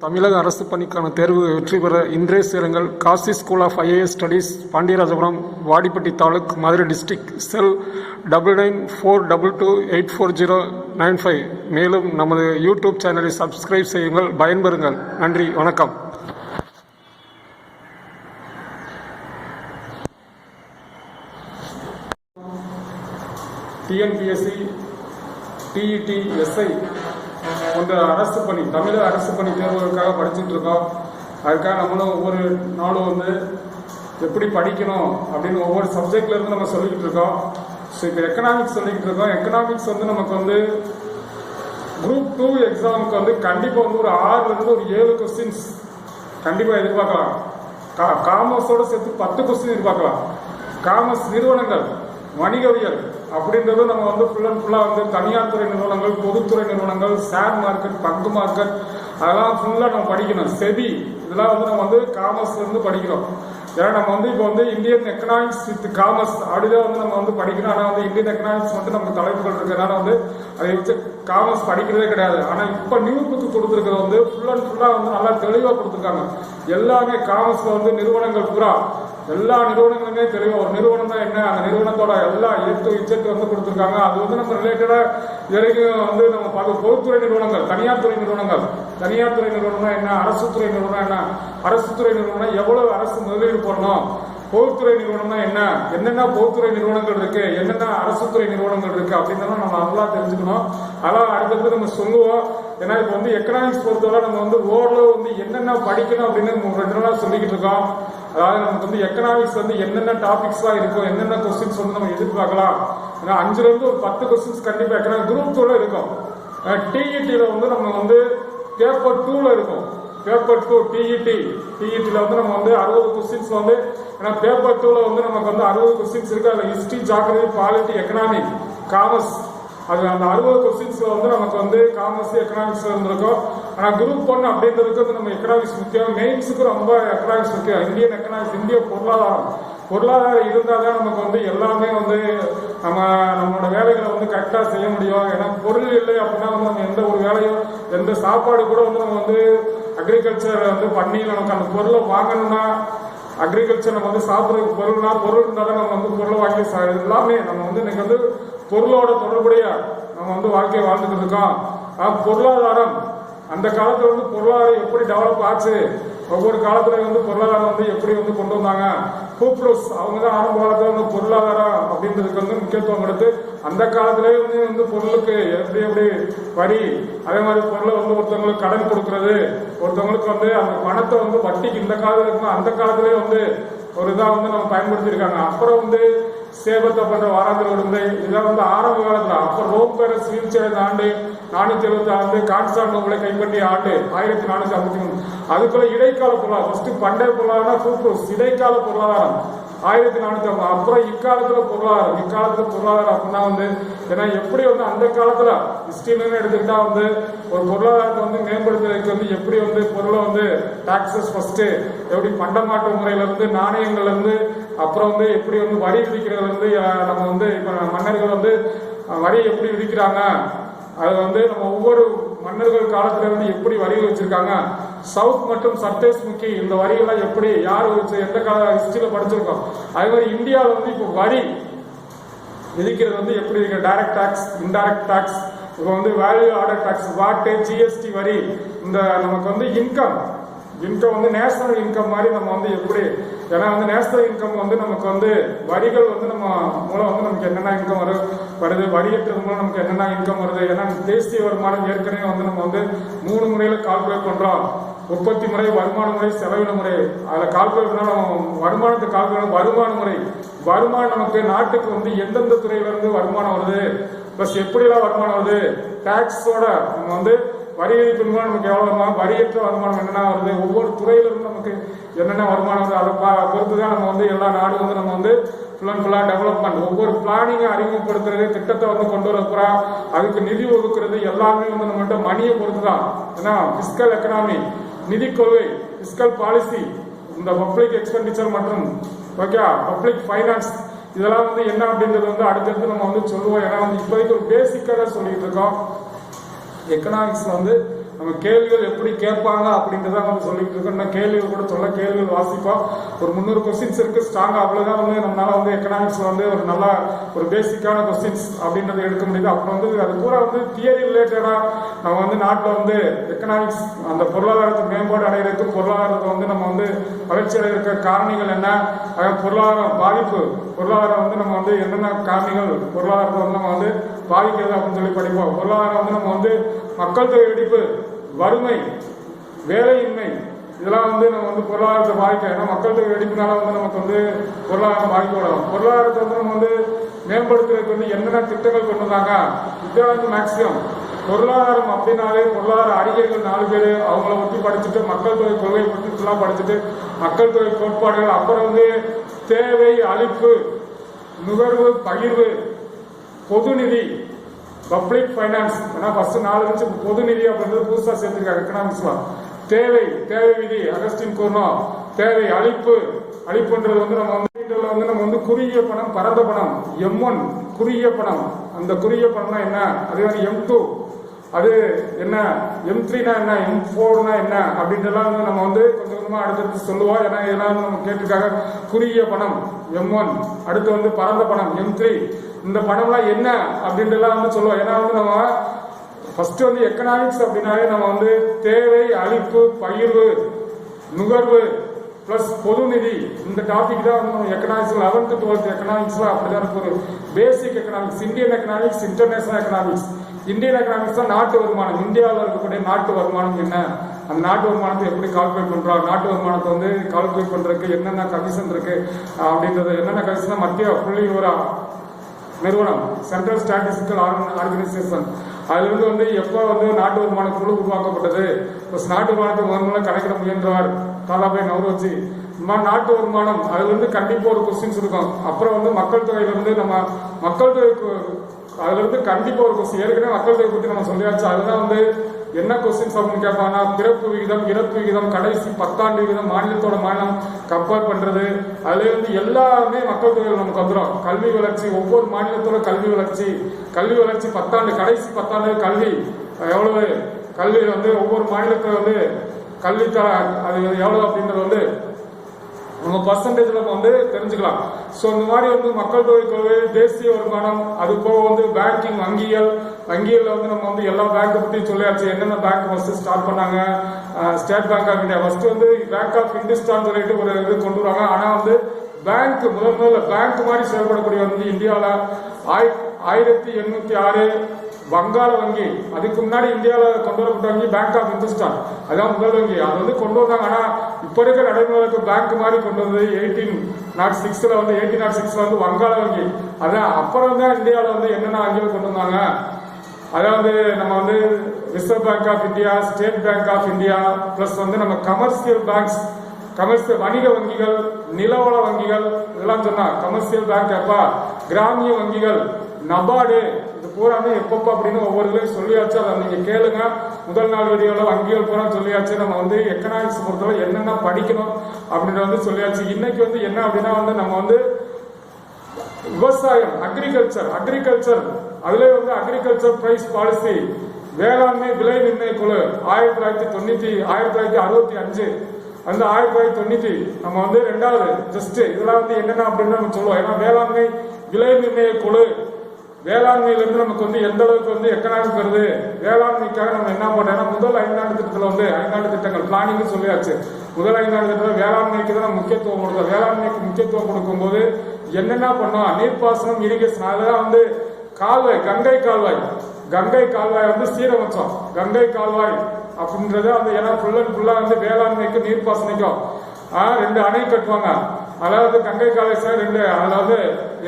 தமிழக அரசு பணிக்கான தேர்வு வெற்றி பெற இன்றே சேருங்கள். Kasi school of IAS studies, Pandiyarajapuram, Vadipatti taluk, Madurai district. Cell 9942284095. மேலும் நமது யூடியூப் சேனலை சப்ஸ்கிரைப் செய்யுங்கள். பயன்பெறுங்கள். நன்றி, வணக்கம். டிஎன்பிஎஸ்சி, டிஇடி, எஸ்ஐ போன்ற அரசு பணி, தமிழக அரசு பணி தேர்வுகளுக்காக படிச்சுட்டு இருக்கோம். அதுக்காக நம்மளும் ஒவ்வொரு நாளும் எப்படி படிக்கணும் அப்படின்னு ஒவ்வொரு சப்ஜெக்ட்ல இருந்து நம்ம சொல்லிக்கிட்டு இருக்கோம். ஸோ இப்போ எக்கனாமிக்ஸ் சொல்லிக்கிட்டு இருக்கோம். எக்கனாமிக்ஸ் நமக்கு குரூப் 2 எக்ஸாமுக்கு கண்டிப்பாக ஒரு 6லேருந்து ஒரு 7 கொஸ்டின்ஸ் கண்டிப்பாக எதிர்பார்க்கலாம். காமர்ஸோட சேர்த்து 10 கொஸ்டின் எதிர்பார்க்கலாம். காமர்ஸ் நிறுவனங்கள், வணிகவியல் அப்படின்றது நம்ம ஃபுல் அண்ட் ஃபுல்லாக தனியார் துறை நிறுவனங்கள், பொதுத்துறை நிறுவனங்கள், ஷேர் மார்க்கெட், பங்கு மார்க்கெட், அதெல்லாம் ஃபுல்லாக நம்ம படிக்கணும். செபி இதெல்லாம் நம்ம காமர்ஸ்லேருந்து படிக்கிறோம். ஏன்னா நம்ம இப்போ இந்தியன் எக்கனாமிக்ஸ் வித் காமர்ஸ் அப்படிதான் நம்ம படிக்கணும். ஆனால் இந்தியன் எக்கனாமிக்ஸ் நமக்கு தலைப்புகள் இருக்கிறதுனால அதை வச்சு காமர்ஸ் படிக்கிறதே கிடையாது. ஆனால் இப்போ நியூ புக்கு கொடுத்துருக்கிறது ஃபுல் அண்ட் ஃபுல்லாக நல்லா தெளிவாக கொடுத்துருக்காங்க. எல்லாமே காமர்ஸில் நிறுவனங்கள் பூரா எல்லா நிறுவனங்களுமே தெளிவாக ஒரு நிறுவனம் தான் என்ன, அந்த நிறுவனத்தோட எல்லா இச்செட் கொடுத்துருக்காங்க. அது நம்ம ரிலேட்டடா வரைக்கும் நம்ம பார்க்க பொதுத்துறை நிறுவனங்கள், தனியார் துறை நிறுவனங்கள், தனியார் துறை நிறுவனம்னா என்ன, அரசு துறை நிறுவனம் என்ன, அரசு துறை நிறுவனம் எவ்வளவு அரசு முதலீடு போடணும், பொதுத்துறை நிறுவனம்னா என்ன, என்னென்ன பொதுத்துறை நிறுவனங்கள் இருக்கு, என்னென்ன அரசு துறை நிறுவனங்கள் இருக்கு அப்படின்னு நம்ம நல்லா தெரிஞ்சுக்கணும். அதான் அடுத்தது நம்ம சொல்லுவோம். ஏன்னா இப்போ எக்கனாமிக்ஸ் பொறுத்தவரை நம்ம ஓரளவு என்னென்ன படிக்கணும் அப்படின்னு 2 நாளா சொல்லிக்கிட்டு இருக்கோம். அதாவது நமக்கு எக்கனாமிக்ஸ் என்னென்ன டாபிக்ஸ்லாம் இருக்கும், என்னென்ன கொஸ்டின்ஸ் நம்ம எதிர்பார்க்கலாம். ஏன்னா 5லேருந்து ஒரு 10 கொஸ்டின்ஸ் கண்டிப்பாக எக்கனாமிக் குரூப் 2ல இருக்கும். டிஇடியில் நம்ம பேப்பர் 2ல இருக்கும். பேப்பர் 2 டிஇடியில் நம்ம 60 கொஸ்டின்ஸ் ஏன்னா பேப்பர் 2ல நமக்கு 60 கொஸ்டின்ஸ் இருக்கு. அதில் history, geography, polity, economic, commerce, அது அந்த 60 கொஸ்டின்ஸ்ல நமக்கு காமர்ஸ், எக்கனாமிக்ஸ் இருந்திருக்கும். ஆனால் குரூப் 1 அப்படின்றதுக்கு நம்ம எக்கனாமிக்ஸ் முக்கியம். மெயின்ஸுக்கு ரொம்ப எக்கனாமிக்ஸ் முக்கியம். இந்தியன் எக்கனாமிக்ஸ், இந்திய பொருளாதாரம் இருந்தால் தான் நமக்கு எல்லாமே நம்மளோட வேலைகளை கரெக்டாக செய்ய முடியும். ஏன்னா பொருள் இல்லை அப்படின்னா நம்ம எந்த ஒரு வேலையும், எந்த சாப்பாடு கூட நம்ம அக்ரிகல்ச்சர் பண்ணி நமக்கு அந்த பொருளை வாங்கணும்னா, அக்ரிகல்ச்சர் நம்ம சாப்பிட்றதுக்கு பொருள் இருந்தால் தான் நம்ம பொருளை வாங்கி எல்லாமே நம்ம இன்னைக்கு பொருளோட தொடர்புடைய நம்ம வாழ்க்கையை வாழ்ந்துட்டு இருக்கோம். பொருளாதாரம் அந்த காலத்துல பொருளாதாரம் எப்படி டெவலப் ஆச்சு, ஒவ்வொரு காலத்துல பொருளாதாரம் எப்படி கொண்டு வந்தாங்க. கூப்ளூஸ் அவங்க தான் ஆரம்ப காலத்துல பொருளாதாரம் அப்படின்றதுக்கு முக்கியத்துவம் கொடுத்து அந்த காலத்திலேயே பொருளுக்கு எப்படி வரி, அதே மாதிரி பொருளை ஒருத்தவங்களுக்கு கடன் கொடுக்கறது, ஒருத்தவங்களுக்கு அந்த பணத்தை வட்டிக்கு இந்த காலத்துல இருக்கும், அந்த காலத்திலேயே ஒரு இதாக நம்ம பயன்படுத்தியிருக்காங்க. அப்புறம் சேபத்தை பண்ற வாராந்திர விடுமுறை இதெல்லாம் ஆரம்ப காலத்துல. அப்புறம் ரோம் பேரஸ் வீழ்ச்சி அடைந்த ஆண்டு 476, கான்ஸ்டாண்டினோபிளை கைப்பற்றிய ஆண்டு 1453. அதுக்குள்ள இடைக்கால பொருளாதாரம். ஃபர்ஸ்ட் பண்டைய பொருளாதாரம் கூப்ளூஸ், இடைக்கால பொருளாதாரம் 1450. அப்புறம் இக்காலத்துல பொருளாதாரம் அப்படின்னா ஏன்னா எப்படி அந்த காலத்துல ஹிஸ்டரியில எடுத்துக்கிட்டா ஒரு பொருளாதாரத்தை மேம்படுத்துறதுக்கு எப்படி பொருளை டாக்ஸஸ் ஃபர்ஸ்ட் எப்படி பண்டமாற்று முறையில இருந்து, நாணயங்கள்ல இருந்து, அப்புறம் எப்படி வரி விதிக்கிறதுல இருந்து, நம்ம இப்ப மன்னர்கள் வரி எப்படி விதிக்கிறாங்க, அது நம்ம ஒவ்வொரு மன்னர்கள் காலத்துல இருந்து எப்படி வரிகள் வச்சிருக்காங்க. சவுத் மற்றும் சர்தேஷ்முகி இந்த வரிகள்லாம் எப்படி யார் வச்சு எந்த கால ஹிஸ்டரியில படிச்சிருக்கோம். அதே மாதிரி இந்தியாவில் இப்போ வரி விதிக்கிறது எப்படி இருக்கு, டைரக்ட் டாக்ஸ், இன்டைரக்ட் டாக்ஸ், இப்போ value order tax, VAT, GST வரி, இந்த நமக்கு இன்கம் நேஷனல் இன்கம் மாதிரி நம்ம எப்படி, ஏன்னா நேஷனல் இன்கம் நமக்கு வரிகள் நம்ம மூலம் நமக்கு என்னென்ன இன்கம் வருது, வரியற்றது மூலம் நமக்கு என்னென்ன இன்கம் வருது. ஏன்னா தேசிய வருமானம் ஏற்கனவே நம்ம 3 முறையில கால்குலேட் பண்றோம். உற்பத்தி முறை, வருமான முறை, செலவின முறை. அதில் கால்குலேட் பண்ணா வருமானத்தை கால்குலேட் வருமான முறை. வருமானம் நமக்கு நாட்டுக்கு எந்தெந்த துறையில இருந்து வருமானம் வருது, பிளஸ் எப்படிலாம் வருமானம் வருது, டாக்ஸோட நம்ம வரி விதிப்பின் மூலம் நமக்கு எவ்வளவு வருமானம், வரியற்ற வருமானம் என்னென்ன வருது, ஒவ்வொரு துறையில இருந்து நமக்கு என்னென்ன வருமானம் வருது, அதை பொறுத்து தான் நம்ம எல்லா நாடும் நம்ம ஃபுல் அண்ட் ஃபுல்லா டெவலப்மெண்ட், ஒவ்வொரு பிளானிங்கை அறிமுகப்படுத்துறது, திட்டத்தை கொண்டு வரப்புறா, அதுக்கு நிதி ஒதுக்குறது எல்லாமே நம்மகிட்ட மணியை பொறுத்து தான். ஏன்னா பிஸ்கல் எக்கனாமி, நிதி கொள்கை, பிஸ்கல் பாலிசி, இந்த பப்ளிக் எக்ஸ்பெண்டிச்சர் மற்றும் பப்ளிக் ஃபைனான்ஸ் இதெல்லாம் என்ன அப்படின்றது அடுத்தடுத்து நம்ம சொல்லுவோம். ஏன்னா இப்போதைக்கு ஒரு பேசிக்காக தான் சொல்லிட்டு இருக்கோம். எக்கனாமிக்ஸ்ல நம்ம கேள்விகள் எப்படி கேட்பாங்க அப்படின்றத வந்து சொல்லிட்டு இருக்கோம். நான் கேள்விகள் கூட சொல்ல, கேள்விகள் வாசிப்போம். ஒரு 300 கொஸ்டின்ஸ் இருக்கு ஸ்ட்ராங்கா, அவ்வளவுதான் வந்து நம்மளால வந்து எக்கனாமிக்ஸ்ல வந்து ஒரு நல்ல ஒரு பேசிக்கான கொஸ்டின்ஸ் அப்படின்றத எடுக்க முடியுது. அப்புறம் வந்து அது பூரா வந்து தியரி ரிலேட்டடா நம்ம வந்து நாட்டில் வந்து எக்கனாமிக்ஸ் அந்த பொருளாதாரத்தை மேம்பாடு அடைகிறதுக்கு, பொருளாதாரத்தை வந்து நம்ம வந்து வளர்ச்சி அடைகிற காரணிகள் என்ன, பொருளாதாரம் பாதிப்பு, பொருளாதாரம் வந்து நம்ம வந்து என்னென்ன காரணிகள் பொருளாதாரத்தை வந்து நம்ம வந்து பாதிக்கிறது அப்படின்னு சொல்லி படிப்போம். பொருளாதாரம் வந்து நம்ம வந்து மக்கள் தொகை வெடிப்பு, வறுமை, வேலையின்மை, இதெல்லாம் வந்து நம்ம வந்து பொருளாதாரத்தை பாதிக்க. ஏன்னா மக்கள் தொகை வெடிப்புனால வந்து நமக்கு வந்து பொருளாதாரம் பாதிக்கப்படும். பொருளாதாரத்தை வந்து நம்ம வந்து மேம்படுத்துறதுக்கு வந்து என்னென்ன திட்டங்கள் கொண்டு வந்தாங்க, இந்தியா வந்து மேக்சிமம் பொருளாதாரம் அப்படின்னாலே பொருளாதார அறிஞர்கள் 4 பேர் அவங்கள ஒட்டி படிச்சுட்டு, மக்கள் தொகை கொள்கை பற்றி படிச்சுட்டு, மக்கள் தொகை கோட்பாடுகள், அப்புறம் வந்து தேவை, அளிப்பு, நுகர்வு, பகிர்வு, பொதுநிதி, பப்ளிக் ஃபைனான்ஸ். ஏன்னா ஃபர்ஸ்ட் 4 வச்சு பொதுநிதி அப்படின்றது புதுசாக சேர்த்திருக்காங்க எக்கனாமிக்ஸ்ல. தேவை, தேவை விதி அகஸ்டின் கூர்னோ. தேவை, அளிப்பு, அளிப்புன்றது வந்து நம்ம வந்து குறுகிய பணம், பரந்த பணம். M1 குறுகிய பணம், அந்த குறுகிய பணம்னா என்ன, அதே மாதிரி M2 அது என்ன, M3னா என்ன, M4னா என்ன அப்படின்றலாம் வந்து நம்ம வந்து கொஞ்சம் கொஞ்சமா அடுத்தடுத்து சொல்லுவோம். ஏன்னா இதெல்லாம் நம்ம கேட்டிருக்காங்க. குறுகிய பணம் M1, அடுத்து வந்து பரந்த பணம் M3. இந்த பணம்லாம் என்ன அப்படின்றலாம் வந்து சொல்லுவோம். ஏன்னா வந்து நம்ம ஃபர்ஸ்ட் வந்து எக்கனாமிக்ஸ் அப்படின்னாலே நம்ம வந்து தேவை, அளிப்பு, பகிர்வு, நுகர்வு பிளஸ் பொதுநிதி, இந்த டாபிக் தான் வந்து நம்ம எக்கனாமிக்ஸ் 11th 12th எக்கனாமிக்ஸ்ல அப்படிதான் ஒரு basic economics. Indian economics, international economics. Indian economics தான் நாட்டு வருமானம், இந்தியாவில் இருக்கக்கூடிய நாட்டு வருமானம் என்ன, அந்த நாட்டு வருமானத்தை எப்படி கால்குலேட் பண்றோம், நாட்டு வருமானத்தை வந்து கால்குலேட் பண்றதுக்கு என்னென்ன கமிஷன் இருக்கு அப்படின்றது. என்னென்ன கமிஷன், மத்திய புள்ளி விவர நிறுவனம், சென்ட்ரல் ஸ்டாட்டிஸ்டிக்கல் ஆர்கனைசேஷன், அதுல இருந்து வந்து எப்போ வந்து நாட்டு வருமான குழு உருவாக்கப்பட்டது, நாட்டு வருமானத்தை முதல்ல கணக்கிட முயன்றவர் தாதாபாய் நவ்ரோஜி. இந்த மாதிரி நாட்டு வருமானம் அதுல இருந்து கண்டிப்பா ஒரு கொஸ்டின்ஸ் இருக்கும். அப்புறம் வந்து மக்கள் தொகையில இருந்து நம்ம மக்கள் தொகைக்கு அதுல இருந்து கண்டிப்பா ஒரு கொஸ்டின், ஏற்கனவே மக்கள் தொகை பத்தி நம்ம சொல்லியாச்சு. அதுதான் வந்து என்ன கொஸ்டின்ஸ் அப்படின்னு கேட்பாங்கன்னா, பிறப்பு விகிதம், இறப்பு விகிதம், கடைசி 10 ஆண்டு விகிதம், மாநிலத்தோட மாநிலம் கம்பேர் பண்றது. அதுல இருந்து எல்லாமே மக்கள் தொகையில் நமக்கு வந்துடும். கல்வி வளர்ச்சி, ஒவ்வொரு மாநிலத்தோட கல்வி வளர்ச்சி, 10 ஆண்டு, கடைசி 10 ஆண்டு கல்வி எவ்வளவு, கல்வி வந்து ஒவ்வொரு மாநிலத்துல வந்து கல்வி அது எவ்வளவு அப்படின்றது வந்து நம்ம பர்சன்டேஜ்ல வந்து தெரிஞ்சுக்கலாம். ஸோ இந்த மாதிரி வந்து மக்கள் தொகை கொள்கை, தேசிய வருமானம், அது போக வந்து பேங்கிங், வங்கியல் வந்து நம்ம வந்து எல்லா பேங்கை பத்தி சொல்லியாச்சு. என்னென்ன பேங்க் ஃபர்ஸ்ட் ஸ்டார்ட் பண்ணாங்க, state bank of India first வந்து பேங்க் ஆஃப் இந்துஸ்தான் சொல்லிட்டு ஒரு இது கொண்டு வருவாங்க. ஆனா வந்து பேங்க் முதல்ல பேங்க் மாதிரி செயல்படக்கூடிய வந்து இந்தியாவில் 1806 வங்காள வங்கி, அதுக்கு முன்னாடி இந்தியாவில் கொண்டு வரப்பட்ட வங்கி பேங்க் ஆஃப் இந்துஸ்தான், அதான் முதல் வங்கி. அது வந்து கொண்டு வந்தாங்க. ஆனா இப்ப இருக்க நடைமுறைக்கு பேங்க் மாதிரி கொண்டு வந்தது 1806 வந்து 1806 வந்து வங்காள வங்கி. அதான் அப்புறம் தான் இந்தியாவில் வந்து என்னென்ன வங்கிகள் கொண்டு வந்தாங்க, அதாவது நம்ம வந்து reserve bank of India, state bank of India, plus வந்து நம்ம கமர்ஷியல் பேங்க்ஸ், கமர்ஷியல் வணிக வங்கிகள், நிலவள வங்கிகள், இதெல்லாம் சொன்னா கமர்ஷியல் பேங்க். அப்பா கிராமிய வங்கிகள், நபார்டு, இது பூராமே எப்பப்போ அப்படின்னு ஒவ்வொரு இதையும் சொல்லியாச்சு. அதை நீங்க கேளுங்க. முதல் நாள் வீடியோல வங்கிகள் பூரா சொல்லியாச்சு. நம்ம வந்து எக்கனாமிக்ஸ் பொறுத்தவரை என்னென்ன படிக்கணும் அப்படின்னு வந்து சொல்லியாச்சு. இன்னைக்கு வந்து என்ன அப்படின்னா வந்து நம்ம வந்து விவசாயம், அக்ரிகல்ச்சர் அதுல வந்து அக்ரிகல்ச்சர் பிரைஸ் பாலிசி, வேளாண்மை விலை நிர்ணய குழு 1965 அந்த 1990 நம்ம வந்து 2வது ஜஸ்ட் இதெல்லாம் வந்து என்னென்ன அப்படின்னு நம்ம சொல்லுவோம். ஏன்னா வேளாண்மை விலை நிர்ணய குழு, வேளாண்மையில இருந்து நமக்கு வந்து எந்த அளவுக்கு வந்து எக்கனாமிக் வருது, வேளாண்மைக்காக நம்ம என்ன பண்றோம்னா முதல் 5 ஆண்டு திட்டத்துல வந்து 5 ஆண்டு திட்டங்கள் பிளானிங் சொல்லியாச்சு. முதல் 5 ஆண்டு திட்டத்தில் வேளாண்மைக்கு தான் முக்கியத்துவம் கொடுத்தோம். வேளாண்மைக்கு முக்கியத்துவம் கொடுக்கும் போது என்னென்ன பண்ணோம், நீர்ப்பாசனம், இரிகேஷன், அதெல்லாம் வந்து கால்வாய், கங்கை கால்வாய் வந்து சீரமைச்சோம். கங்கை கால்வாய் அப்படின்றது அந்த ஏன்னா ஃபுல்லா வந்து வேளாண்மைக்கு நீர்ப்பாசனிக்கும் 2 அணை கட்டுவாங்க. அதாவது கங்கை கால்வாய் 2, அதாவது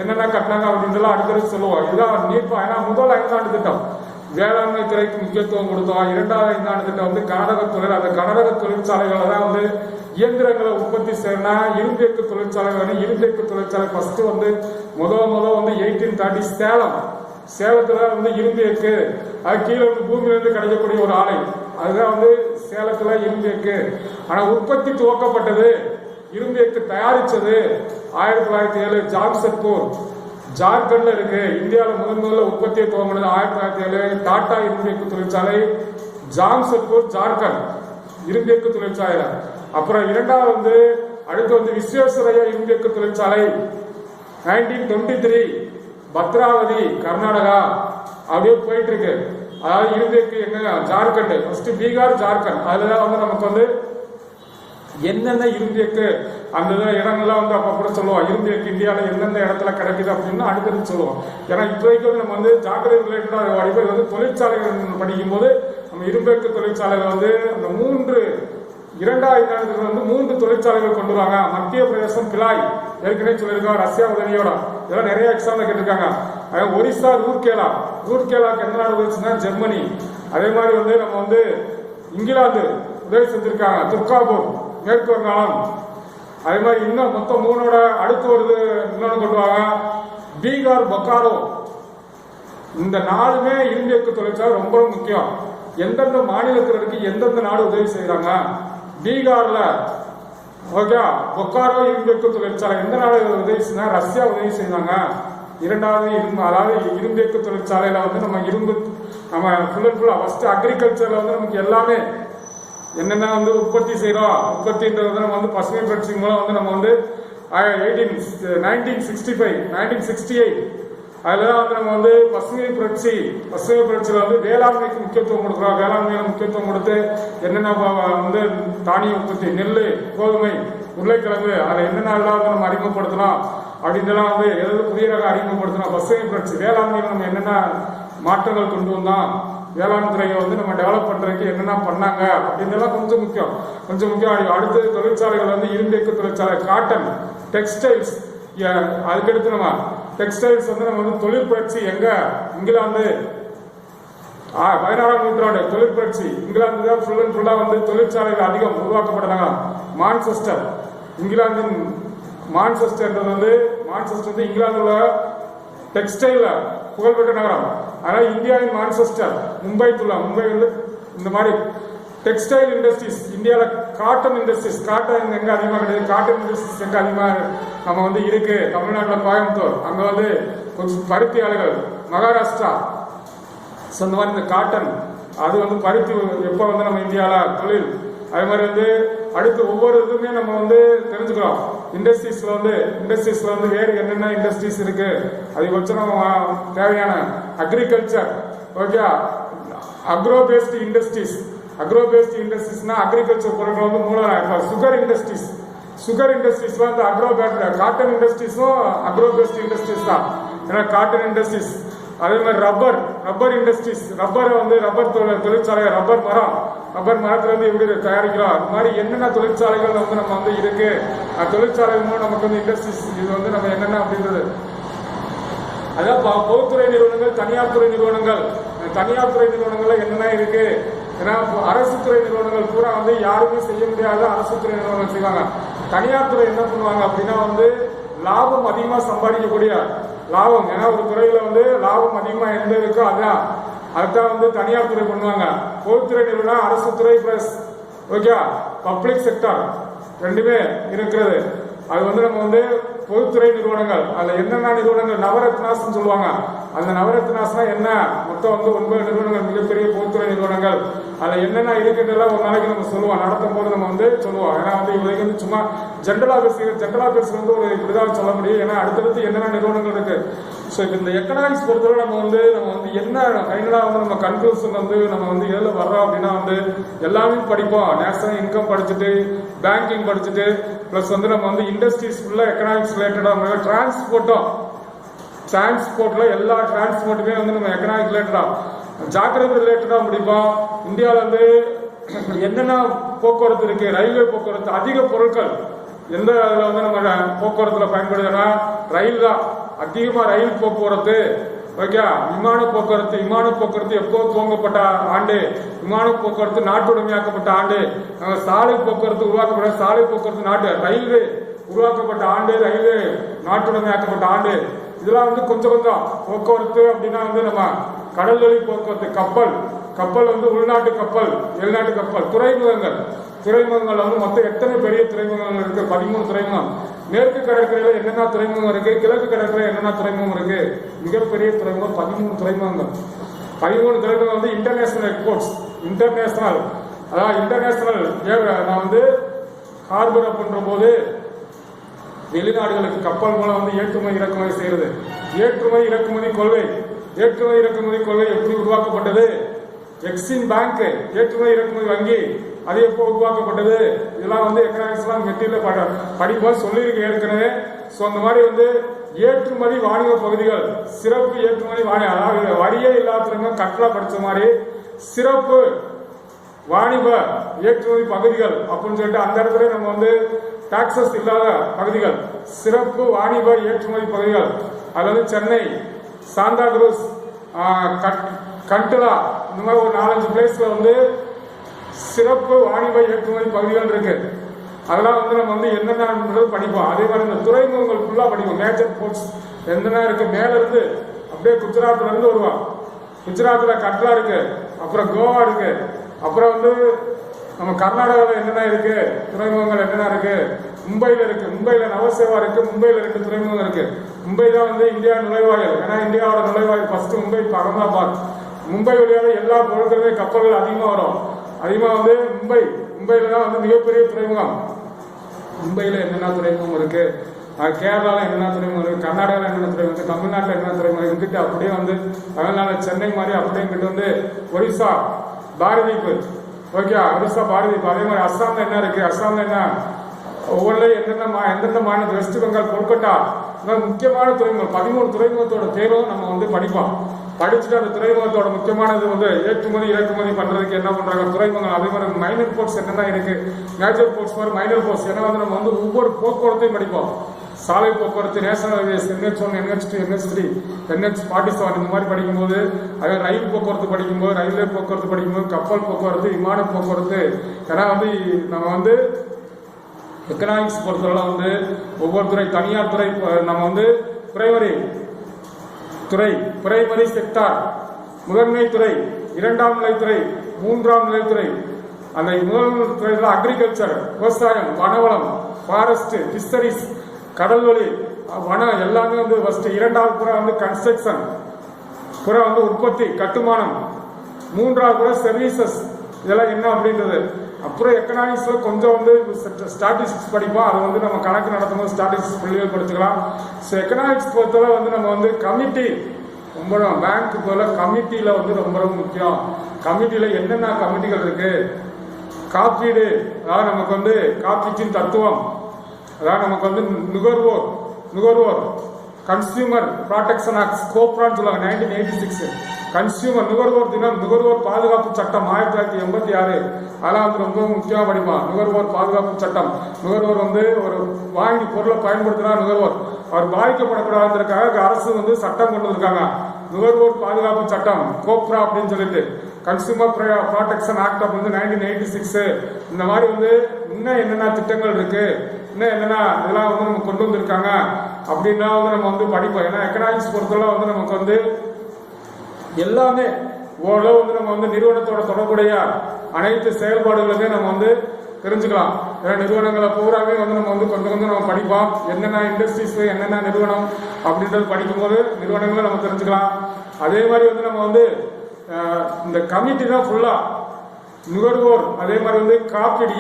என்னென்ன கட்டினாங்க அப்படின்றலாம் அடுத்தது சொல்லுவோம். இதுதான் நீர்ப்பா. ஏன்னா முதல் 5 ஆண்டு திட்டம் வேளாண்மை துறைக்கு முக்கியத்துவம் கொடுத்தோம். 2வது 5 ஆண்டு திட்டம் வந்து கனரக தொழில், அந்த கனரக தொழிற்சாலைகளை தான் வந்து இயந்திரங்களை உற்பத்தி செய்யணும். இரும்பேக்கு தொழிற்சாலை வேணும். இரும்பேக்கு தொழிற்சாலை ஃபர்ஸ்ட் வந்து முதல் வந்து 1830 சேலத்துல வந்து இரும்பேக்கு, அது கீழே வந்து பூமியிலிருந்து கிடைக்கக்கூடிய ஒரு ஆலை, அதுதான் வந்து சேலத்துல இரும்பேக்கு. ஆனா உற்பத்தி துவக்கப்பட்டது, இரும்பேக்கு தயாரிச்சது 1907 ஜாம்ஷெட்பூர், ஜார்க்கண்ட்ல இருக்கு. இந்தியாவில் முதல்ல உற்பத்தியை துவங்கினது 1907 டாடா இரும்பேக்கு தொழிற்சாலை ஜாம்ஷெட்பூர் ஜார்க்கண்ட் இரும்பு தொழிற்சாலை. அப்புறம் இரண்டாவது வந்து அடுத்து வந்து விஸ்வேஸ்வரய்யா இரும்பு தொழிற்சாலை 1923 பத்ராவதி கர்நாடகா அப்படியே போயிட்டு இருக்கு. அதாவது இரும்புக்கு எங்க ஜார்க்கண்ட் ஃபர்ஸ்ட் பீகார் ஜார்க்கண்ட் அதுலதான் வந்து நமக்கு வந்து என்னென்ன இரும்பியக்கு அந்த இடங்கள்லாம் வந்து அப்ப கூட சொல்லுவோம். இரும்பியக்கு இந்தியாவில் எந்தெந்த இடத்துல கிடைக்குது அப்படின்னு அடுத்தது சொல்லுவோம். ஏன்னா இப்போதைக்கு வந்து நம்ம வந்து ஜாக்கிரதை ரிலேட்டடாக அடிப்படை வந்து தொழிற்சாலைகள் படிக்கும் போது நம்ம இரும்புக்கு தொழிற்சாலைகள் வந்து அந்த 2000 வந்து 3 தொழிற்சாலைகள் கொண்டு வராங்க. மத்திய பிரதேசம் பிலாய் ஏற்கனவே சொல்லியிருக்காங்க ரஷ்யா உதவியோட. இதெல்லாம் நிறைய எக்ஸாம்ல கேட்டிருக்காங்க. ஒரிசா ரூர்கேலாக்கு எந்த நாடு உதவிச்சுன்னா ஜெர்மனி. அதே மாதிரி வந்து நம்ம வந்து இங்கிலாந்து உதவி செஞ்சிருக்காங்க துர்காபூர் மேற்கு வங்காளம். அதே மாதிரி இன்னும் மொத்தம் 3 அடுத்து ஒரு இன்னொன்று கொண்டு வாங்க பீகார் பொக்காரோ. இந்த நாடுமே இரும்பு தொழிற்சாலை ரொம்ப முக்கியம். எந்தெந்த மாநிலத்தில் இருக்கு எந்தெந்த நாடு உதவி செய்யறாங்க. பீகார்ல ஓகே பொக்காரோ இரும்பு தொழிற்சாலை எந்த நாடு உதவி செய்ய ரஷ்யா உதவி செய்தாங்க. இரண்டாவது அதாவது இரும்பு தொழிற்சாலையில வந்து நம்ம இரும்பு நம்ம ஃபுல் அண்ட் ஃபுல்லா ஃபர்ஸ்ட் அக்ரிகல்ச்சர்ல வந்து நமக்கு எல்லாமே என்னென்ன வந்து உற்பத்தி செய்யறோம். உற்பத்தின்றது நம்ம வந்து பசுமை புரட்சி மூலம் வந்து நம்ம வந்து 1968 அதுலதான் வந்து நம்ம வந்து பசுமை புரட்சியில வந்து வேளாண்மைக்கு முக்கியத்துவம் கொடுக்குறோம். வேளாண்மையில முக்கியத்துவம் கொடுத்து என்னென்ன வந்து தானிய உற்பத்தி நெல் கோதுமை உருளைக்கிழங்கு அதை என்னென்ன வந்து நம்ம அறிமுகப்படுத்தலாம் அப்படின்றலாம் வந்து எதாவது புதிய ரகம் அறிமுகப்படுத்தணும். பசுமை புரட்சி வேளாண்மையில நம்ம என்னென்ன மாற்றங்கள் கொண்டு வந்தோம் வேளாண் துறையை வந்து நம்ம டெவலப் பண்றதுக்கு என்னென்ன பண்ணாங்க அப்படின்றலாம் கொஞ்சம் முக்கியம். அடுத்த தொழிற்சாலைகள் வந்து இரும்பு தொழிற்சாலை காட்டன் டெக்ஸ்டைல்ஸ். அதுக்கடுத்து நம்ம டெக்ஸ்டைல்ஸ் வந்து நம்ம வந்து தொழில் புரட்சி எங்க இங்கிலாந்து 16ஆம் நூற்றாண்டு தொழில் புரட்சி இங்கிலாந்து தான் ஃபுல் அண்ட் ஃபுல்லா வந்து தொழிற்சாலைகள் அதிகம் உருவாக்கப்பட்டாங்க. மான்செஸ்டர் இங்கிலாந்தின் மான்செஸ்டர்ன்றது வந்து இங்கிலாந்துல டெக்ஸ்டைல் புகழ்பெற்ற நகரம். ஆனா இந்தியாவின் மான்செஸ்டர் மும்பை வந்து இந்த மாதிரி டெக்ஸ்டைல் இண்டஸ்ட்ரீஸ் இந்தியாவில் காட்டன் இண்டஸ்ட்ரீஸ் காட்டன் எங்க அதிகமாக கிடையாது. காட்டன் இண்டஸ்ட்ரீஸ் எங்க அதிகமாக நம்ம வந்து இருக்கு தமிழ்நாட்டில் கோயம்புத்தூர் அங்க வந்து கொஞ்சம் பருத்தி ஆலைகள் மகாராஷ்டிரா இந்த மாதிரி இந்த காட்டன் அது வந்து பருத்தி எப்போ வந்து நம்ம இந்தியாவில் தொழில் அதே மாதிரி வந்து அடுத்து ஒவ்வொரு இதுவுமே நம்ம வந்து தெரிஞ்சுக்கிறோம். இண்டஸ்ட்ரீஸ்ல வந்து வேறு என்னென்ன இண்டஸ்ட்ரீஸ் இருக்கு அதிகபட்சம் நம்ம தேவையான அக்ரிகல்ச்சர் ஓகே அக்ரோ பேஸ்ட் இண்டஸ்ட்ரீஸ்னா அக்ரிகல்ச்சர் பொருட்கள் வந்து மூலம் சுகர் இண்டஸ்ட்ரீஸ் வந்து அக்ரோ பேஸ்ட் காட்டன் இண்டஸ்ட்ரீஸும் அக்ரோ பேஸ்ட் இண்டஸ்ட்ரீஸ் தான். ஏன்னா காட்டன் இண்டஸ்ட்ரீஸ் அதே மாதிரி ரப்பர் இண்டஸ்ட்ரீஸ் ரப்பர் தொழிற்சாலை ரப்பர் மரத்துல இருந்து எப்படி தயாரிக்கிறோம் அது மாதிரி என்னென்ன தொழிற்சாலைகள் வந்து நம்ம வந்து இருக்கு தொழிற்சாலைகள் மூலம் நமக்கு வந்து இண்டஸ்ட்ரீஸ் இது வந்து நம்ம என்னென்ன அப்படின்றது அதான் பொதுத்துறை நிறுவனங்கள் தனியார் துறை நிறுவனங்கள்ல என்னென்ன இருக்கு. ஏன்னா அரசு துறை நிறுவனங்கள் பூரா வந்து யாருமே செய்ய முடியாத அரசு துறை நிறுவனங்கள் செய்வாங்க. தனியார் துறை என்ன பண்ணுவாங்க அப்படின்னா வந்து லாபம் அதிகமா சம்பாதிக்கக்கூடிய லாபம். ஏன்னா ஒரு துறையில வந்து லாபம் அதிகமா எந்த இருக்கோ அதுதான் வந்து தனியார் துறை பண்ணுவாங்க. பொதுத்துறை நிறுவனம் அரசு துறை பிளஸ் ஓகே பப்ளிக் செக்டர் ரெண்டுமே இருக்கிறது. அது வந்து நம்ம வந்து பொதுத்துறை நிறுவனங்கள் அதுல என்னென்ன நிறுவனங்கள் நவரத்னாஸ் சொல்லுவாங்க. அந்த நவரத்னாஸ்னா என்ன மொத்தம் வந்து 9 நிறுவனங்கள் மிகப்பெரிய பொதுத்துறை நிறுவனங்கள் அதுல என்னென்ன இருக்குன்றதெல்லாம் ஒரு நாளைக்கு நம்ம சொல்லுவோம் நடத்தும் போது நம்ம வந்து சொல்லுவோம். ஏன்னா வந்து இவங்களுக்கு வந்து சும்மா ஜென்ரலா பேஸ் வந்து ஒரு இப்படிதான் சொல்ல முடியும். ஏன்னா அடுத்தடுத்து என்னென்ன நிறுவனங்கள் இருக்கு. ஸோ இப்போ இந்த எக்கனாமிக்ஸ் பொறுத்தவரை நம்ம வந்து என்ன ஃபைனலா வந்து நம்ம கன்க்ளூஷன் வந்து நம்ம வந்து எதுல வர்றோம் அப்படின்னா வந்து எல்லாமே படிப்போம். நேஷனல் இன்கம் படிச்சுட்டு பேங்கிங் படிச்சுட்டு பிளஸ் வந்து நம்ம வந்து இண்டஸ்ட்ரீஸ் ஃபுல்லா எக்கனாமிக்ஸ் ரிலேட்டடா டிரான்ஸ்போர்ட்ல எல்லா டிரான்ஸ்போர்ட்டுமே வந்து நம்ம எக்கனாமிக் ரிலேட்டடா ஜாக்கிரதை ரிலேட்டடா முடிப்போம். இந்தியாவில வந்து என்னென்ன போக்குவரத்து இருக்கு ரயில்வே போக்குவரத்து அதிக பொருட்கள் எந்த அதுல வந்து நம்ம போக்குவரத்துல பயன்படுதுன்னா ரயில் தான் அதிகமா ரயில் போக்குவரத்து ஓகே. விமான போக்குவரத்து எப்போ துவங்கப்பட்ட ஆண்டு விமான போக்குவரத்து நாட்டுடைமையாக்கப்பட்ட ஆண்டு சாலை போக்குவரத்து உருவாக்கப்பட்ட சாலை போக்குவரத்து நாட்டு ரயில்வே உருவாக்கப்பட்ட ஆண்டு ரயில்வே நாட்டுடைமையாக்கப்பட்ட ஆண்டு இதெல்லாம் வந்து கொஞ்சம் போக்குவரத்து அப்படின்னா வந்து நம்ம கடல் வழி போக்குவரத்து கப்பல் வந்து உள்நாட்டு கப்பல் வெளிநாட்டு கப்பல் துறைமுகங்கள் வந்து மொத்தம் எத்தனை பெரிய துறைமுகங்கள் இருக்கு 13 துறைமுகம். மேற்கு கடற்கரையில என்னென்ன துறைமுகம் இருக்கு கிழக்கு கடற்கரையில என்னென்ன துறைமுகம் இருக்கு மிகப்பெரிய துறைமுகம் 13 துறைமுகங்கள் வந்து இன்டர்நேஷனல் இன்டர்நேஷனல், அதாவது இன்டர்நேஷனல் நான் வந்து ஹார்பர் அப்படின்ற போது வெளிநாடுகளுக்கு கப்பல் மூலம் வந்து ஏற்றுமதி இறக்குமதி செய்யறது. ஏற்றுமதி இறக்குமதி கொள்கை எப்படி உருவாக்கப்பட்டது? எக்ஸிம் பேங்க், ஏற்றுமதி இறக்குமதி வங்கி, அது எப்போ உருவாக்கப்பட்டது? இதெல்லாம் வந்து எக்கனாமிக்ஸ்லாம் மெட்டீரியல் படிப்போம் சொல்லியிருக்கு ஏற்கனவே. ஸோ அந்த மாதிரி வந்து ஏற்றுமதி வாணிப பகுதிகள், சிறப்பு ஏற்றுமதி வாணிப, அதாவது வரியே இல்லாதவங்க கட்டளை படிச்ச மாதிரி சிறப்பு வாணிப ஏற்றுமதி பகுதிகள் அப்படின்னு சொல்லிட்டு அந்த இடத்துல நம்ம வந்து டாக்ஸஸ் இல்லாத பகுதிகள், சிறப்பு வாணிப ஏற்றுமதி பகுதிகள். அதாவது சென்னை, சாந்தா குரூஸ், கண்டலா, இந்த மாதிரி ஒரு 4-5 பிளேஸ்ல வந்து சிறப்பு வாணிப ஏற்றுமதி பகுதிகள் இருக்கு. அதெல்லாம் வந்து நம்ம வந்து என்னென்ன படிப்போம். அதே மாதிரி இந்த துறைமுகங்கள் ஃபுல்லா படிப்போம். மேஜர் போர்ட்ஸ் என்னென்ன இருக்கு, மேல இருந்து அப்படியே குஜராத்ல இருந்து வருவான். குஜராத்ல கட்லா இருக்கு, அப்புறம் கோவா இருக்கு, அப்புறம் வந்து நம்ம கர்நாடகாவில் என்னென்ன இருக்கு துறைமுகங்கள் என்னென்ன இருக்கு, மும்பையில் இருக்கு, மும்பையில் நவசேவா இருக்கு, மும்பையில் 2 துறைமுகம் இருக்கு. மும்பை தான் வந்து இந்தியா நுழைவாயில், ஏன்னா இந்தியாவோட நுழைவாயில் ஃபர்ஸ்ட் மும்பை, அகமதாபாத். மும்பை வழியாக எல்லா பொருட்களுமே கப்பல்கள் அதிகமாக வரும். அதிகமாக வந்து மும்பையில் தான் வந்து மிகப்பெரிய துறைமுகம். மும்பையில் என்னென்ன துறைமுகம் இருக்கு, கேரளாவில் என்னென்ன துறைமுகம் இருக்கு, கர்நாடகாவில் என்னென்ன துறைமுகம் இருக்கு, தமிழ்நாட்டில் என்னென்ன துறைமுகம் இங்கிட்டு அப்படியே வந்து தமிழ்நாடு சென்னை மாதிரி அப்படியே இங்கிட்டு வந்து ஒரிசா பாரதீப், ஓகே, ஒரிசா பாரதீப். அதே மாதிரி அஸ்ஸாம்ல என்ன இருக்கு, அஸ்ஸாம்ல என்ன, ஒவ்வொரு எந்தெந்த மாநிலம், வெஸ்ட் பெங்கால், கொல்கட்டா, முக்கியமான துறைமுகம் 13 துறைமுகத்தோட பேரும் நம்ம வந்து படிப்போம். படிச்சுட்டு அந்த துறைமுகத்தோட முக்கியமானது வந்து ஏற்றுமதி இறக்குமதி பண்றதுக்கு என்ன பண்றாங்க துறைமுகம். அதே மாதிரி மைனர் போர்ட்ஸ் என்னென்ன இருக்கு, மேஜர் போர்ட்ஸ் மாதிரி மைனர் போர்ட்ஸ். ஏன்னா வந்து நம்ம வந்து ஒவ்வொரு போக்குவரத்தையும் படிப்போம். சாலை போக்குவரத்து, national highways, NH1, NH2, NH3, NH47 இந்த மாதிரி படிக்கும்போது, அதே ரயில் போக்குவரத்து படிக்கும்போது, ரயில்வே போக்குவரத்து படிக்கும்போது, கப்பல் போக்குவரத்து, விமான போக்குவரத்து. ஏன்னா வந்து நம்ம வந்து எக்கனாமிக்ஸ் பொறுத்தவரை வந்து ஒவ்வொரு துறை, தனியார் துறை, நம்ம வந்து பிரைமரி துறை, பிரைமரி செக்டார், முதன்மை துறை, 2ஆம் நிலைத்துறை, 3ஆம் நிலைத்துறை. அந்த முதல் துறையில் அக்ரிகல்ச்சர், விவசாயம், வனவளம், ஃபாரஸ்ட், பிஷரிஸ், கடல்வழி, வனம் எல்லாமே வந்து ஃபர்ஸ்ட். 2வது புற வந்து கன்ஸ்ட்ரக்ஷன், புற வந்து உற்பத்தி, கட்டுமானம். 3வது புற சர்வீசஸ், இதெல்லாம் என்ன அப்படின்றது. அப்புறம் எக்கனாமிக்ஸ்ல கொஞ்சம் வந்து ஸ்டாட்டிஸ்டிக்ஸ் படிப்போம். அது வந்து நம்ம கணக்கு நடத்தும் போது ஸ்டாட்டிஸ்டிக்ஸ் புள்ளிகள் படிச்சுக்கலாம். ஸோ எக்கனாமிக்ஸ் பொறுத்தவரை வந்து நம்ம வந்து கமிட்டி ரொம்ப, பேங்க் போல கமிட்டியில வந்து ரொம்ப ரொம்ப முக்கியம். கமிட்டியில என்னென்ன கமிட்டிகள் இருக்கு, காப்பீடு, அதாவது நமக்கு வந்து காப்பீட்டின் தத்துவம், அதாவது நமக்கு வந்து நுகர்வோர் கன்சியூமர் ப்ரொடெக்ஷன் ஆக்ட், கோப்ரான்னு சொல்லுவாங்க, 1986. கன்சியூமர் நுகர்வோர் தினம், நுகர்வோர் பாதுகாப்பு சட்டம் 1986. அதெல்லாம் வந்து ரொம்ப முக்கியமா படிப்பான். நுகர்வோர் பாதுகாப்பு சட்டம், நுகர்வோர் வந்து ஒரு வாங்கி பொருளை பயன்படுத்தினா நுகர்வோர் அவர் பாதிக்கப்படக்கூடாதுன்றதுக்காக அரசு வந்து சட்டம் கொண்டு வந்திருக்காங்க. நுகர்வோர் பாதுகாப்பு சட்டம், கோப்ரா அப்படின்னு சொல்லிட்டு, கன்சியூமர் ப்ரொடெக்ஷன் ஆக்ட் வந்து 1986. இந்த மாதிரி வந்து இன்னும் என்னென்ன திட்டங்கள் இருக்கு, இன்னும் என்னென்ன இதெல்லாம் வந்து நம்ம கொண்டு வந்திருக்காங்க அப்படின்னா வந்து நம்ம வந்து படிப்போம். ஏன்னா எக்கனாமிக்ஸ் பொறுத்தவரை வந்து நமக்கு வந்து எல்லாமே ஓரளவு வந்து நம்ம வந்து நிறுவனத்தோட தொடர்புடைய அனைத்து செயல்பாடுகளுமே நம்ம வந்து தெரிஞ்சுக்கலாம். ஏன்னா நிறுவனங்களை பூராவே வந்து நம்ம வந்து கொஞ்சம் கொஞ்சம் நம்ம படிப்போம். என்னென்ன இண்டஸ்ட்ரீஸ், என்னென்ன நிறுவனம் அப்படின்றது படிக்கும்போது நிறுவனங்களை நம்ம தெரிஞ்சுக்கலாம். அதே மாதிரி வந்து நம்ம வந்து இந்த கமிட்டி தான் ஃபுல்லா நுகர்வோர், அதே மாதிரி வந்து காப்பீடு,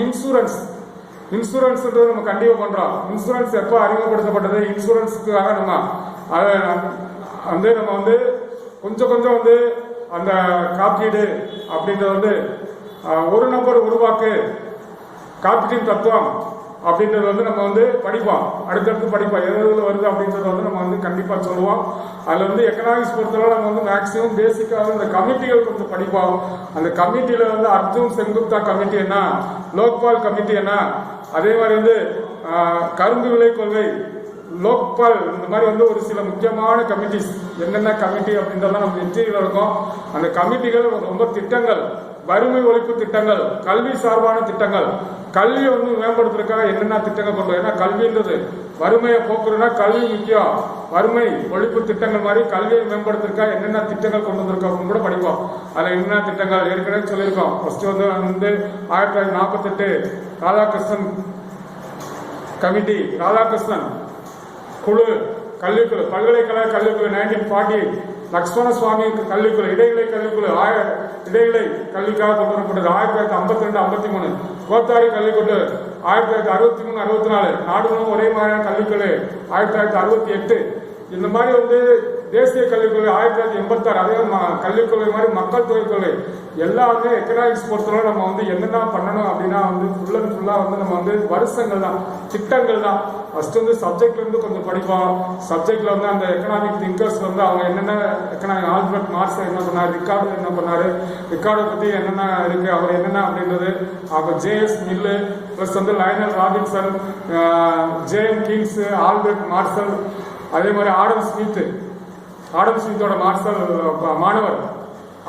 இன்சூரன்ஸ்ன்றது நம்ம கண்டிப்பா பண்றோம். இன்சூரன்ஸ் எப்போ அறிமுகப்படுத்தப்பட்டது, இன்சூரன்ஸுக்காக நம்ம அதை வந்து நம்ம வந்து கொஞ்சம் கொஞ்சம் வந்து அந்த காப்பீடு அப்படின்றது வந்து ஒரு நபர் உருவாக்கு, காப்பீட்டின் தத்துவம் அப்படின்றது வந்து நம்ம வந்து படிப்போம். அடுத்தடுத்து படிப்போம், எது வருது அப்படின்றது வந்து நம்ம வந்து கண்டிப்பா சொல்லுவோம். அதுல வந்து எக்கனாமிக்ஸ் பொறுத்தவரை நம்ம வந்து மேக்சிமம் பேசிக்காக இந்த கமிட்டிகள் கொஞ்சம் படிப்போம். அந்த கமிட்டியில வந்து அர்ஜுன் செங்குப்தா கமிட்டி என்ன, லோக்பால் கமிட்டி என்ன, அதே மாதிரி வந்து கரும்பு விலை கொள்கை, லோக்பால், இந்த மாதிரி வந்து ஒரு சில முக்கியமான கமிட்டிஸ், என்னென்ன கமிட்டி அப்படின்றதெல்லாம் நம்ம வெற்றியில் இருக்கும். அந்த கமிட்டிகள் ரொம்ப திட்டங்கள், வறுமை ஒழிப்பு திட்டங்கள், கல்வி சார்பான திட்டங்கள், கல்வியை வந்து மேம்படுத்துறதுக்காக என்னென்ன திட்டங்கள் கொண்டு, ஏன்னா கல்வின்றது வறுமையை போக்குறதுனா கல்வி முக்கியம். வறுமை ஒழிப்பு திட்டங்கள் மாதிரி கல்வியை மேம்படுத்துறதுக்காக என்னென்ன திட்டங்கள் கொண்டு வந்திருக்கோம் அப்படின்னு கூட படிப்போம். அதுல என்னென்ன திட்டங்கள் ஏற்கனவே சொல்லியிருக்கோம். ஃபர்ஸ்ட் வந்து 1948 ராதாகிருஷ்ணன் கமிட்டி, ராதாகிருஷ்ணன் குழு, கல்விக்குழு, பல்கலைக்கழக கல்விக்குழு 1940 லக்ஷ்மண சுவாமி கல்விக்குழு இடைநிலை கல்விக்குழு இடைநிலை கல்விக்காக கொண்டு வரப்பட்டது 1952-53. கோத்தாரி கல்விக்குழு 1963-64. நாடு முழுவதும் ஒரே மாதிரியான கல்விக்குழு 1968. இந்த மாதிரி வந்து தேசிய கல்விக்குழு 1986. அதே கல்விக்கொள்கை மாதிரி மக்கள் தொகை கொள்கை எல்லாமே எக்கனாமிக்ஸ் பொறுத்தவரை நம்ம வந்து என்னென்ன பண்ணணும் அப்படின்னா வந்து ஃபுல் அண்ட் ஃபுல்லா வந்து நம்ம வந்து வருஷங்கள் தான், திட்டங்கள் தான். ஃபர்ஸ்ட் வந்து சப்ஜெக்ட்ல இருந்து கொஞ்சம் படிப்போம். சப்ஜெக்ட்ல வந்து அந்த எக்கனாமிக் திங்கர்ஸ் வந்து அவங்க என்னென்ன எக்கனாமிக் ஆல்பர்ட் மார்க்ஸ் என்ன பண்ணாரு, ரிக்கார்டு என்ன பண்ணாரு, ரிக்கார்டை பத்தி என்னென்ன இருக்கு, அவர் என்னென்ன அப்படின்றது. அப்ப ஜேஎஸ் மில்லு பிளஸ் வந்து Lionel Robinson, J M Keynes, Albert Marshall, அதே மாதிரி ஆடம் ஸ்மித்தோட மார்சல் மாணவர்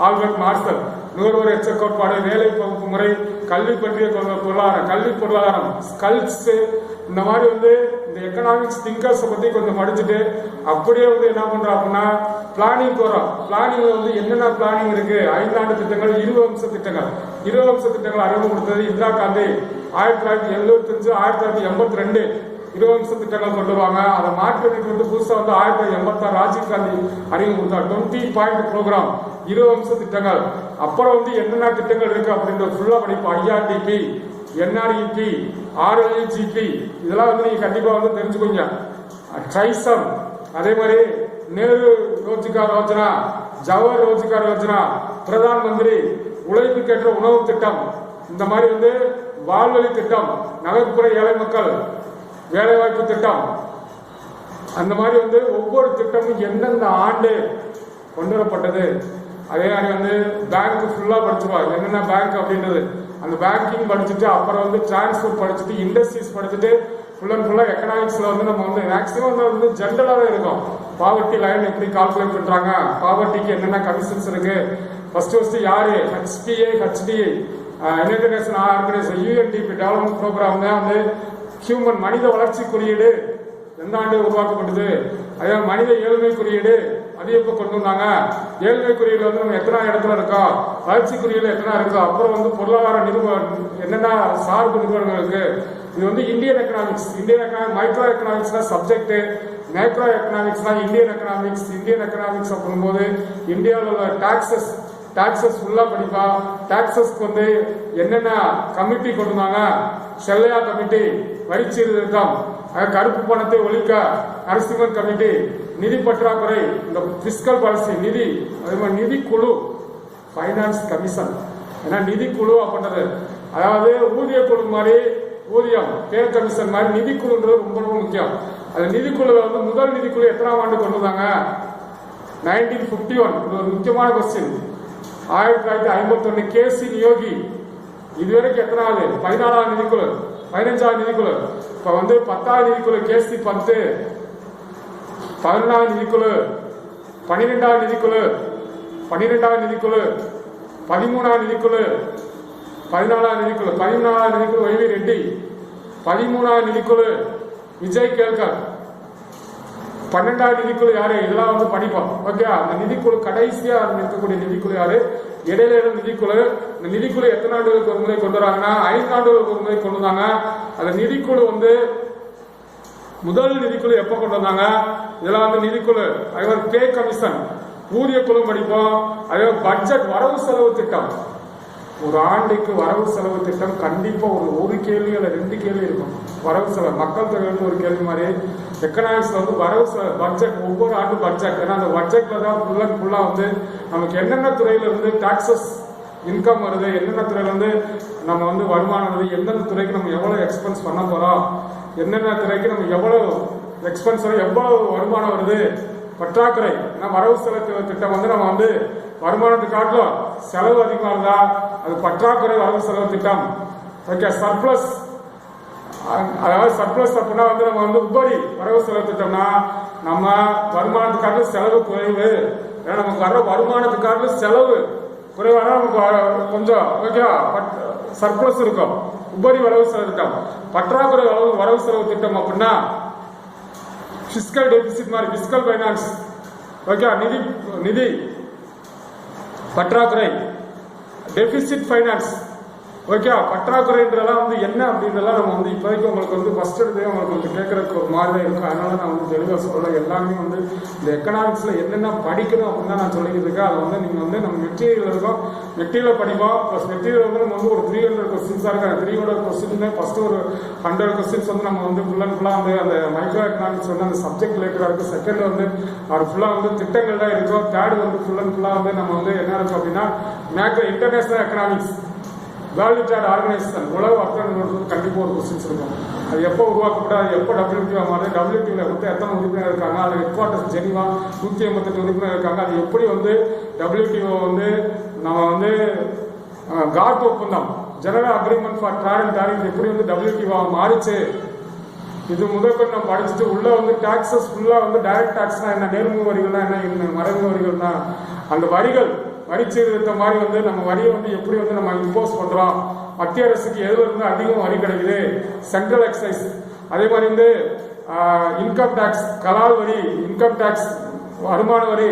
ஆல்பர்ட் மார்சல், நுகர்வோர் எச்ச கோட்பாடு, வேலை பகுப்பு முறை, கல்வி பற்றிய பொருளாதாரம், கல்வி பொருளாதாரம், ஸ்கல்ஸ், இந்த மாதிரி வந்து இந்த எக்கனாமிக்ஸ் திங்கர்ஸ் பத்தி கொஞ்சம் படிச்சுட்டு அப்படியே வந்து என்ன பண்றோம் அப்படின்னா பிளானிங் போறோம். பிளானிங்ல வந்து என்னென்ன பிளானிங் இருக்கு, 5 ஆண்டு திட்டங்கள், 20 அம்ச திட்டங்கள். 20 அம்ச திட்டங்கள் அறிமுகப்படுத்தது இந்திரா காந்தி 1975, 1982. 20 அம்ச திட்டங்கள் கொண்டு வருவாங்க. அதை மாற்றிட்டு வந்து புதுசா வந்து 1986 ராஜீவ் காந்தி அறிமுகப்படுத்தார் 20 பாயிண்ட் ப்ரோக்ராம், 20 அம்ச திட்டங்கள். அப்புறம் வந்து என்னென்ன திட்டங்கள் இருக்கு அப்படின்ற ஃபுல்லா படிப்பு. IRDP, NREP, RLGP இதெல்லாம் வந்து நீங்க கண்டிப்பா வந்து தெரிஞ்சுக்கோங்க. ட்ரைசம், அதே மாதிரி நேரு ரோஜ்கார் யோஜனா, ஜவஹர் ரோஜ்கார் யோஜனா, பிரதான் மந்திரி உழைப்புக்கேற்ற உணவு திட்டம், இந்த மாதிரி வந்து வாழ்வழி திட்டம், நகர்ப்புற ஏழை மக்கள் வேலைவாய்ப்பு திட்டம், அந்த மாதிரி வந்து ஒவ்வொரு திட்டமும் எந்தெந்த ஆண்டு கொண்டு வரப்பட்டது. அதே மாதிரி வந்து பேங்க் ஃபுல்லா படிச்சுருவாங்க, என்னென்ன பேங்க் அப்படின்றது. அந்த பேங்கிங் படிச்சுட்டு அப்புறம் வந்து டிரான்ஸ்போர்ட் படிச்சுட்டு இண்டஸ்ட்ரீஸ் படிச்சுட்டு ஃபுல் அண்ட் ஃபுல்லா எக்கனாமிக்ஸ்ல வந்து நம்ம வந்து மேக்ஸிமம் வந்து ஜென்ரலாவே இருக்கும். பாவர்ட்டி லைன் எப்படி கால்குலேட் பண்றாங்க, பாவர்ட்டிக்கு என்னென்ன கமிஷன்ஸ் இருக்கு, ஃபர்ஸ்ட் யாரு HPA, HDA, united nation organisation, UNDP development programme தான் வந்து ஹியூமன் மனித வளர்ச்சி குறியீடு எந்த ஆண்டு உருவாக்கப்பட்டது. அதே மனித ஏழ்மை குறியீடு அது எப்ப கொண்டு வந்தாங்க, ஏழ்மை குறியீடு வந்து நம்ம எத்தனை இடத்துல இருக்கோம், வளர்ச்சி குறியீடு எத்தனை இருக்கோ, அப்புறம் வந்து பொருளாதார என்னென்ன சார்பு நிறுவனங்கள் இருக்கு. இது வந்து இந்தியன் எக்கனாமிக்ஸ். மைக்ரோ எக்கனாமிக்ஸ் தான் சப்ஜெக்ட், மேக்ரோ எக்கனாமிக்ஸ் தான் இந்தியன் எக்கனாமிக்ஸ். இந்தியன் எக்கனாமிக்ஸ் அப்படிங்கும்போது இந்தியாவில் உள்ள டாக்ஸஸ் ஃபுல்லா படிப்பா. டாக்ஸஸ்க்கு வந்து என்னென்ன கமிட்டி கொண்டு வந்தாங்க, செல்லையா கமிட்டி, வரி சீர்திருத்தம், கருப்பு பணத்தை ஒழிக்க நரசிம்மன் கமிட்டி, நிதி பற்றாக்குறை, இந்த பிஸ்கல் பாலிசி நிதி, அதே மாதிரி நிதி குழு, பைனான்ஸ் கமிஷன், ஏன்னா நிதி குழு அப்படின்றது அதாவது ஊதிய குழு மாதிரி, ஊதியம் பே கமிஷன் மாதிரி நிதி குழுன்றது ரொம்ப ரொம்ப முக்கியம். அது நிதிக்குழுல வந்து முதல் நிதிக்குழு எத்தனாம் ஆண்டு கொண்டு வந்தாங்க, 1951. இது ஒரு முக்கியமான கொஸ்டின். 1951 KC நியோகி. இதுவரைக்கும் எத்தனாவது, 14ஆவது நிதிக்குழு, 15ஆவது நிதிக்குழு. இப்ப வந்து 10ஆவது நிதிக்குழு KC 10, 11ஆவது நிதிக்குழு, 12ஆவது நிதிக்குழு, 12ஆவது நிதிக்குழு, 13ஆவது நிதிக்குழு, 14ஆவது நிதிக்குழு, 13ஆவது நிதிக்குழு YV ரெட்டி, 13ஆவது நிதிக்குழு விஜய் கேல்கர், 12ஆவது நிதிக்குழு யாரு, இதெல்லாம் வந்து படிப்போம். ஓகே, அந்த நிதிக்குழு கடைசியா இருக்கக்கூடிய நிதிக்குழு யாரு, இடையில நிதிக்குழு. இந்த நிதிக்குழு எத்தனை ஆண்டுகளுக்கு ஒரு முறை கொண்டு வராங்கன்னா 5 ஆண்டுகளுக்கு ஒரு முறை கொண்டு வந்தாங்க. அந்த நிதிக்குழு வந்து முதல் நிதிக்குழு எப்ப கொண்டு வந்தாங்க, இதெல்லாம் வந்து நிதிக்குழு. அதே மாதிரி பே கமிஷன், ஊதிய குழு படிப்போம். அதே பட்ஜெட், வரவு செலவு திட்டம். ஒரு ஆண்டுக்கு வரவு செலவு திட்டம் கண்டிப்பா ஒரு கேள்வி அல்ல 2 கேள்வி இருக்கும். வரவு செலவு, மக்கள் தொகை ஒரு கேள்வி மாதிரி. எக்கனாமிக்ஸ்ல வந்து வரவு செலவு, பட்ஜெட், ஒவ்வொரு ஆண்டு பட்ஜெட். ஏன்னா அந்த பட்ஜெட்ல தான் ஃபுல்லா வந்து நமக்கு என்னென்ன துறையில இருந்து டாக்ஸஸ் இன்கம் வருது, என்னென்ன துறையில இருந்து நம்ம வந்து வருமானம் வருது, எந்தெந்த துறைக்கு நம்ம எவ்வளவு எக்ஸ்பென்ஸ் பண்ண போறோம், என்னென்ன துறைக்கு நம்ம எவ்வளவு எக்ஸ்பென்ஸ், எவ்வளவு வருமானம் வருது, பற்றாக்குறை. ஏன்னா வரவு செலவு திட்டம் வந்து நம்ம வந்து வருமானத்தை காட்டலாம், செலவு அதிகமா இருந்தா அது பற்றாக்குறை வரவு செலவு திட்டம். ஓகே, சர்ப்ளஸ், அதாவது சர்ப்ளஸ் அப்படின்னா வந்து நம்ம வந்து உபரி வரவு செலவு திட்டம்னா நம்ம வருமானத்துக்காக செலவு குறைவு. ஏன்னா நமக்கு வர வருமானத்துக்காக செலவு குறைவான நமக்கு கொஞ்சம் ஓகே சர்ப்ளஸ் இருக்கும். உபரி வரவு செலவு திட்டம். பற்றாக்குறை வரவு செலவு திட்டம் அப்படின்னா பிஸ்கல் டெபிசிட் மாதிரி, பிஸ்கல் பைனான்ஸ். ஓகே, நிதி பற்றாக்குறை, டெபிசிட் பைனான்ஸ். ஓகே. பற்றாக்குறைன்றதெல்லாம் வந்து என்ன அப்படின்றதெல்லாம் நம்ம வந்து இப்போதைக்கு உங்களுக்கு வந்து ஃபர்ஸ்ட் எடுத்தே உங்களுக்கு வந்து கேட்கறதுக்கு ஒரு மாதிரி இருக்கும். அதனால நான் வந்து தெளிவாக சொல்கிறேன். எல்லாமே வந்து இந்த எக்கனாமிக்ஸில் என்னென்ன படிக்கணும் அப்படின்னு தான் நான் சொல்லிக்கிட்டு இருக்கேன். அதை வந்து நீங்கள் வந்து நம்ம மெட்டீரியல் இருக்கும், மெட்டீரியல் படிப்போம். ப்ளஸ் மெட்டீரியல் வந்து நம்ம வந்து ஒரு 300 கொஸ்டின்ஸாக இருக்காங்க. 300 கொஸ்டின் ஃபஸ்ட்டு ஒரு 100 கொஸ்டின்ஸ் வந்து நம்ம வந்து ஃபுல் அண்ட் ஃபுல்லாக வந்து அந்த மைக்ரோ எக்கனாமிக்ஸ் வந்து அந்த சப்ஜெக்ட் ரிலேட்டடாக இருக்கும். செகண்ட் வந்து அது ஃபுல்லாக வந்து திட்டங்கள் தான் இருக்கும். தேர்டு வந்து ஃபுல் அண்ட் ஃபுல்லாக வந்து நம்ம வந்து என்ன இருக்கும் அப்படின்னா macro international economics, world trade organisation, உலக வர்த்தக நிறுவனத்துக்கு கண்டிப்பாக ஒரு கொஸ்டின்ஸ் இருக்கும். அது எப்போ உருவாக்கப்பட்ட, அது எப்போ WTO மாறுது, WTOவில் வந்து எத்தனை உறுப்பினர் இருக்காங்க, அது ஹெட்குவார்ட்டர்ஸ் ஜெனீவா 188 உறுப்பினர் இருக்காங்க. அது எப்படி வந்து WTO வந்து நம்ம வந்து காட் ஒப்பந்தம், general agreement for trade and tariff எப்படி வந்து WTO மாறிச்சு, இது முதற்கொண்டு நம்ம படிச்சுட்டு உள்ள வந்து டாக்ஸஸ் ஃபுல்லாக வந்து டைரக்ட் டாக்ஸ்னா என்ன, நேர்முக வரிகள்னா என்ன, மறைமுக வரிகள்னா அந்த வரிகள், வரி சீர்திருத்த மாதிரி வந்து நம்ம வரியை வந்து எப்படி வந்து நம்ம இம்போஸ் பண்றோம், மத்திய அரசுக்கு எதுல இருந்து அதிகம் வரி கிடைக்குது, சென்ட்ரல் எக்ஸைஸ், அதே மாதிரி வந்து இன்கம் டாக்ஸ், கலால் வரி, இன்கம் டாக்ஸ் வருமான வரி,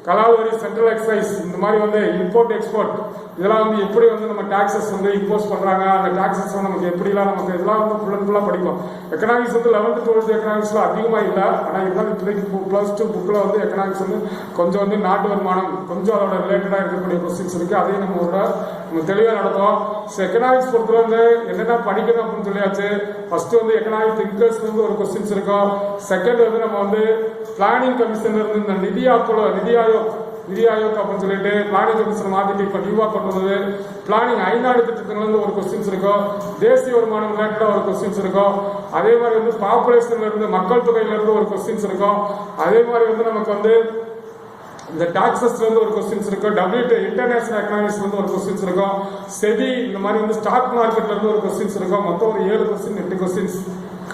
கலால் வரி, சென்ட்ரல் எக்ஸைஸ், இந்த மாதிரி வந்து இம்போர்ட் எக்ஸ்போர்ட், இதெல்லாம் வந்து எப்படி வந்து நம்ம டாக்ஸஸ் வந்து இம்போஸ் பண்றாங்க, அந்த டாக்ஸஸ் நமக்கு எப்படிலாம் நமக்கு இதெல்லாம் வந்து ஃபுல் அண்ட் ஃபுல்லாக படிப்போம். எக்கனாமிக்ஸ் வந்து 11th 12th எக்கனாமிக்ஸ்ல அதிகமாக இல்லை. ஆனால் இருந்தாலும் இப்போதைக்கு +2 புக்கில் வந்து எக்கனாமிக்ஸ் வந்து கொஞ்சம் வந்து நாட்டு வருமானம் கொஞ்சம் அதோட ரிலேட்டடாக இருக்கக்கூடிய கொஸ்டின்ஸ் இருக்கு. அதையும் நம்ம தெளிவாக நடத்துவோம். ஸோ எக்கனாமிக்ஸ் பொறுத்தவரை வந்து என்னென்ன படிக்கணும் அப்படின்னு சொல்லியாச்சு. ஃபர்ஸ்ட் வந்து எக்கனாமிக் திங்கர்ஸ் வந்து ஒரு கொஸ்டின்ஸ் இருக்கும். செகண்ட் வந்து நம்ம வந்து பிளானிங் கமிஷன்ல இருந்து இந்த நிதி ஆயோக் அப்படின்னு சொல்லிட்டு பிளானிங் கமிஷன் மாத்திட்டு இப்ப நியூவா கொண்டு வந்தது. பிளானிங் ஐநாடு திட்டத்துல இருந்து ஒரு கொஸ்டின்ஸ் இருக்கும். தேசிய வருமானம் ரிலேட்டடா ஒரு கொஸ்டின்ஸ் இருக்கும். அதே மாதிரி வந்து பாப்புலேஷன்ல இருந்து, மக்கள் தொகையில இருந்து ஒரு கொஸ்டின்ஸ் இருக்கும். அதே மாதிரி வந்து நமக்கு வந்து இந்த டாக்ஸஸ்ல இருந்து ஒரு கொஸ்டின்ஸ் இருக்கும். இன்டர்நேஷனல் எக்கனாமிக்ஸ்ல இருந்து ஒரு கொஸ்டின்ஸ் இருக்கும். செபி இந்த மாதிரி வந்து ஸ்டாக் மார்க்கெட்ல இருந்து ஒரு கொஸ்டின்ஸ் இருக்கும். மொத்தம் ஒரு 7 கொஸ்டின் 8 கொஸ்டின்ஸ்.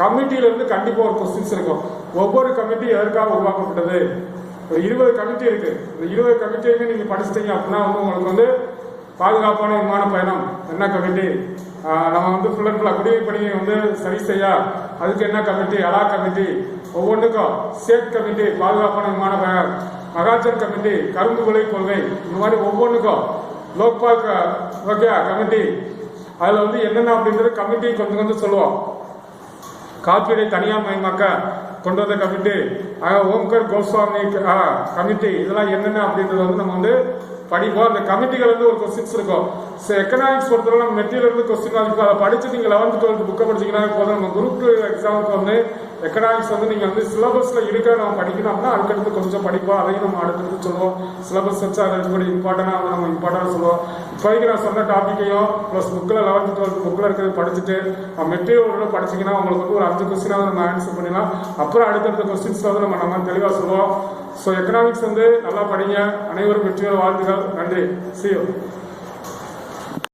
கமிட்டியில இருந்து கண்டிப்பா ஒரு கொஸ்டின்ஸ் இருக்கும். ஒவ்வொரு கமிட்டி எதற்காக உருவாக்கப்பட்டது, ஒரு 20 கமிட்டி இருக்கு. இந்த 20 கமிட்டியுமே நீங்க படிச்சிட்டீங்க அப்படின்னா வந்து உங்களுக்கு வந்து பாதுகாப்பான விமான பயணம் என்ன கமிட்டி, நம்ம வந்து ஃபுல் அண்ட் ஃபுல்லா குடிமை பணியை வந்து சரி செய்ய அதுக்கு என்ன கமிட்டி, அலா கமிட்டி, ஒவ்வொன்றுக்கும் சேட் கமிட்டி, பாதுகாப்பான விமான பயணம், மகாஜன் கமிட்டி, கரும்பு விலை கொள்கை, இந்த மாதிரி ஒவ்வொன்றுக்கும் லோக்பால் கமிட்டி, அதுல வந்து என்னென்ன அப்படின்றது கமிட்டி கொஞ்சம் கொஞ்சம் சொல்லுவோம். காப்பீடை தனியார் மயமாக்க கொண்டு வந்த கமிட்டி, ஓம்கர் கோஸ்வாமி கமிட்டி, இதெல்லாம் என்னென்ன அப்படின்றது வந்து நம்ம வந்து படிப்போம். அந்த கமிட்டிகள் வந்து ஒரு கொஸ்டின்ஸ் இருக்கும். எக்கனாமிக்ஸ் பொறுத்தவரை நம்ம மெட்டீரியல் இருந்து கொஸ்டின் இருக்கும். அதை படிச்சு நீங்க 11th 12th புக்கை படிச்சீங்கன்னா போதும். நம்ம குரூப் எக்ஸாமுக்கு வந்து எக்கனாமிக்ஸ் வந்து நீங்க வந்து சிலபஸ்ல இருக்க நம்ம படிக்கணும் அப்படின்னா அதுக்கடுத்து கொஞ்சம் படிப்போம். அதையும் நம்ம அடுத்தடுத்து சொல்லுவோம். சிலபஸ் வச்சு அதை கூட இம்பார்ட்டன்டா வந்து நம்ம இம்பார்ட்டன்டா சொல்லுவோம். இப்போதைக்கு நான் சொன்ன டாபிக்கையும் ப்ளஸ் புக்கில் 11th 12th புக்கில் இருக்கிறது படிச்சுட்டு மெட்டீரியல் படிச்சிங்கன்னா உங்களுக்கு வந்து ஒரு 5 கொஸ்டினாவது நம்ம ஆன்சர் பண்ணிடலாம். அப்புறம் அடுத்தடுத்த கொஸ்டின்ஸ்ல வந்து நம்ம தெளிவாக சொல்லுவோம். ஸோ எக்கனாமிக்ஸ் வந்து நல்லா படிங்க. அனைவரும் வெற்றியோட வாழ்த்துக்கள். நன்றி. See you.